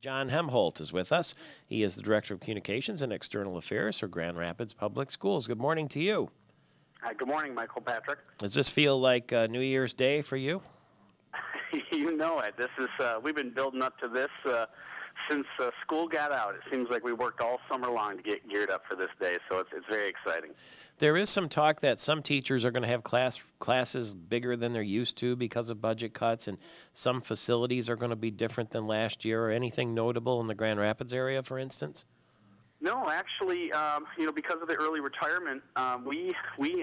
John Helmholdt is with us. He is the Director of Communications and External Affairs for Grand Rapids Public Schools. Good morning to you. Hi, good morning, Michael Patrick. Does this feel like New Year's Day for you? You know it. This is we've been building up to this since school got out. It seems like we worked all summer long to get geared up for this day, so it's very exciting. There is some talk that some teachers are going to have classes bigger than they're used to because of budget cuts, and some facilities are going to be different than last year. Or anything notable in the Grand Rapids area, for instance? No, actually, because of the early retirement, we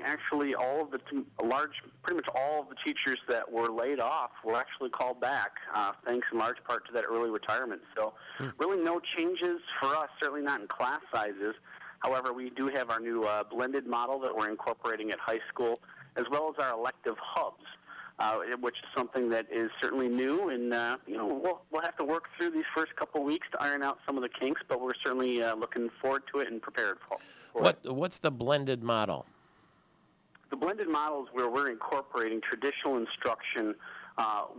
actually pretty much all of the teachers that were laid off were actually called back, thanks in large part to that early retirement. So, really, no changes for us. Certainly not in class sizes. However, we do have our new blended model that we're incorporating at high school, as well as our elective hubs. Which is something that is certainly new, and we'll have to work through these first couple of weeks to iron out some of the kinks, but we're certainly looking forward to it and prepared for it. What's the blended model? The blended model is where we're incorporating traditional instruction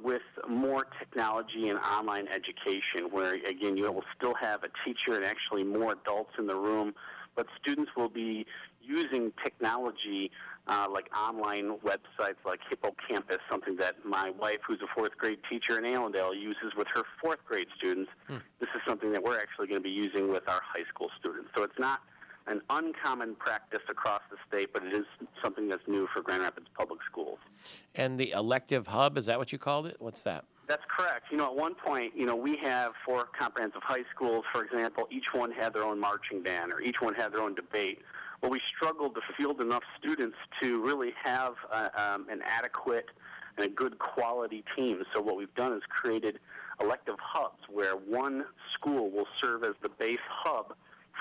with more technology and online education, where, again, you will still have a teacher and actually more adults in the room, but students will be using technology like online websites like Hippocampus, something that my wife, who's a fourth grade teacher in Allendale, uses with her fourth grade students. This is something that we're actually going to be using with our high school students. So it's not an uncommon practice across the state, but it is something that's new for Grand Rapids Public Schools. And the elective hub, is that what you called it? What's that? That's correct. At one point, we have 4 comprehensive high schools, for example. Each one had their own marching band, or each one had their own debate. Well, we struggled to field enough students to really have an adequate and a good quality team. So what we've done is created elective hubs where one school will serve as the base hub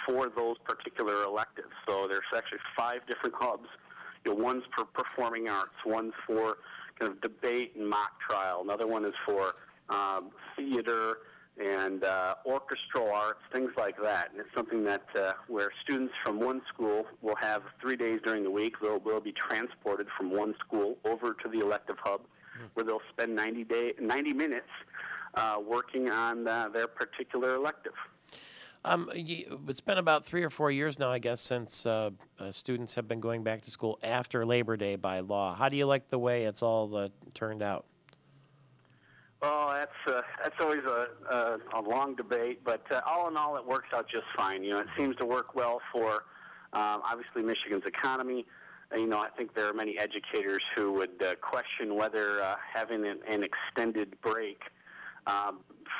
for those particular electives. So there's actually 5 different hubs. One's for performing arts, one's for kind of debate and mock trial, another one is for theater and orchestral arts, things like that. And it's something that where students from one school will have 3 days during the week. They'll be transported from one school over to the elective hub, where they'll spend 90 minutes working on their particular elective. It's been about 3 or 4 years now, I guess, since students have been going back to school after Labor Day by law. How do you like the way it's all turned out? Well, that's always a long debate, but all in all, it works out just fine. It seems to work well for obviously Michigan's economy. I think there are many educators who would question whether having an extended break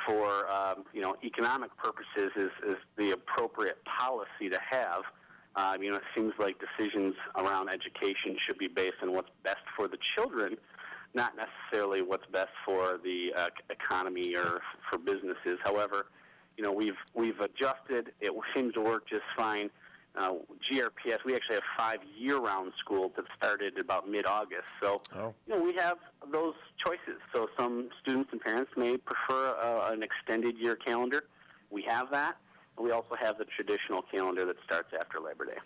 for economic purposes is the appropriate policy to have. It seems like decisions around education should be based on what's best for the children, not necessarily what's best for the economy or for businesses. However, we've adjusted. It seems to work just fine. GRPS, we actually have 5 year-round schools that started about mid-August. So, we have those choices. So some students and parents may prefer an extended year calendar. We have that. We also have the traditional calendar that starts after Labor Day.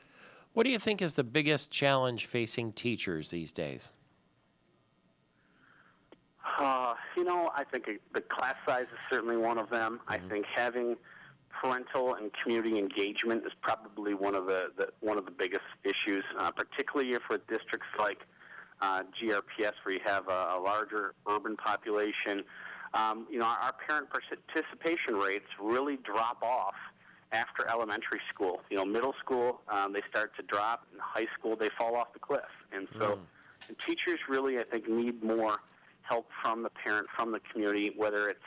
What do you think is the biggest challenge facing teachers these days? I think the class size is certainly one of them. I think having parental and community engagement is probably one of the biggest issues, particularly if with districts like GRPS, where you have a larger urban population. Our parent participation rates really drop off after elementary school. Middle school, they start to drop. In high school, they fall off the cliff. And so the teachers really, I think, need more help from the parent, from the community, whether it's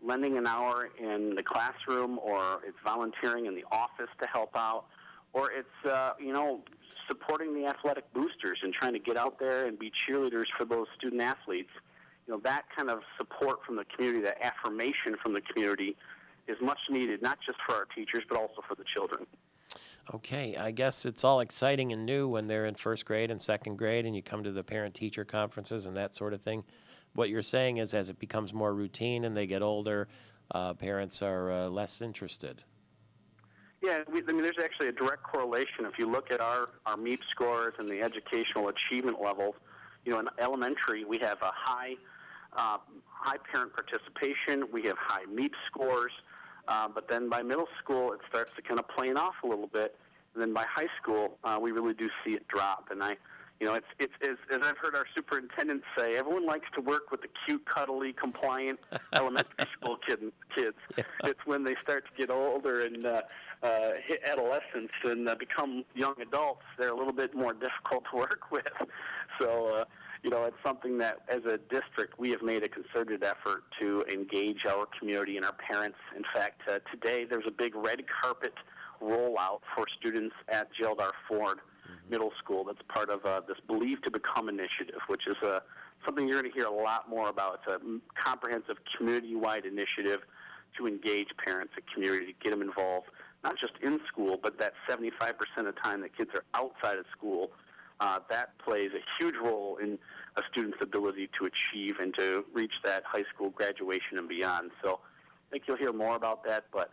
lending an hour in the classroom, or it's volunteering in the office to help out, or it's, supporting the athletic boosters and trying to get out there and be cheerleaders for those student athletes. That kind of support from the community, that affirmation from the community is much needed, not just for our teachers, but also for the children. Okay, I guess it's all exciting and new when they're in first grade and second grade and you come to the parent-teacher conferences and that sort of thing. What you're saying is as it becomes more routine and they get older, parents are less interested. Yeah, there's actually a direct correlation. If you look at our MEP scores and the educational achievement levels, in elementary we have a high parent participation, we have high MEP scores, But then by middle school, it starts to kind of plane off a little bit. And then by high school, we really do see it drop. And it's as I've heard our superintendent say, everyone likes to work with the cute, cuddly, compliant elementary school kids. Yeah. It's when they start to get older and hit adolescence and become young adults, they're a little bit more difficult to work with. So, it's something that as a district we have made a concerted effort to engage our community and our parents. In fact, today there's a big red carpet rollout for students at Gerald R. Ford Middle School. That's part of this Believe to Become initiative, which is something you're going to hear a lot more about. It's a comprehensive community-wide initiative to engage parents and community, to get them involved, not just in school, but that 75% of the time that kids are outside of school. That plays a huge role in a student's ability to achieve and to reach that high school graduation and beyond. So I think you'll hear more about that, but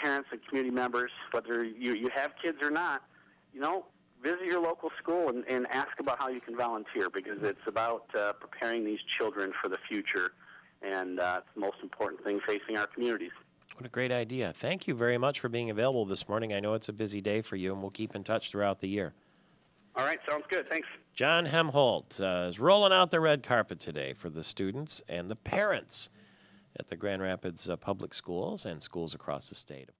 parents and community members, whether you have kids or not, visit your local school and ask about how you can volunteer, because it's about preparing these children for the future, and it's the most important thing facing our communities. What a great idea. Thank you very much for being available this morning. I know it's a busy day for you, and we'll keep in touch throughout the year. All right, sounds good. Thanks. John Helmholdt is rolling out the red carpet today for the students and the parents at the Grand Rapids Public Schools and schools across the state.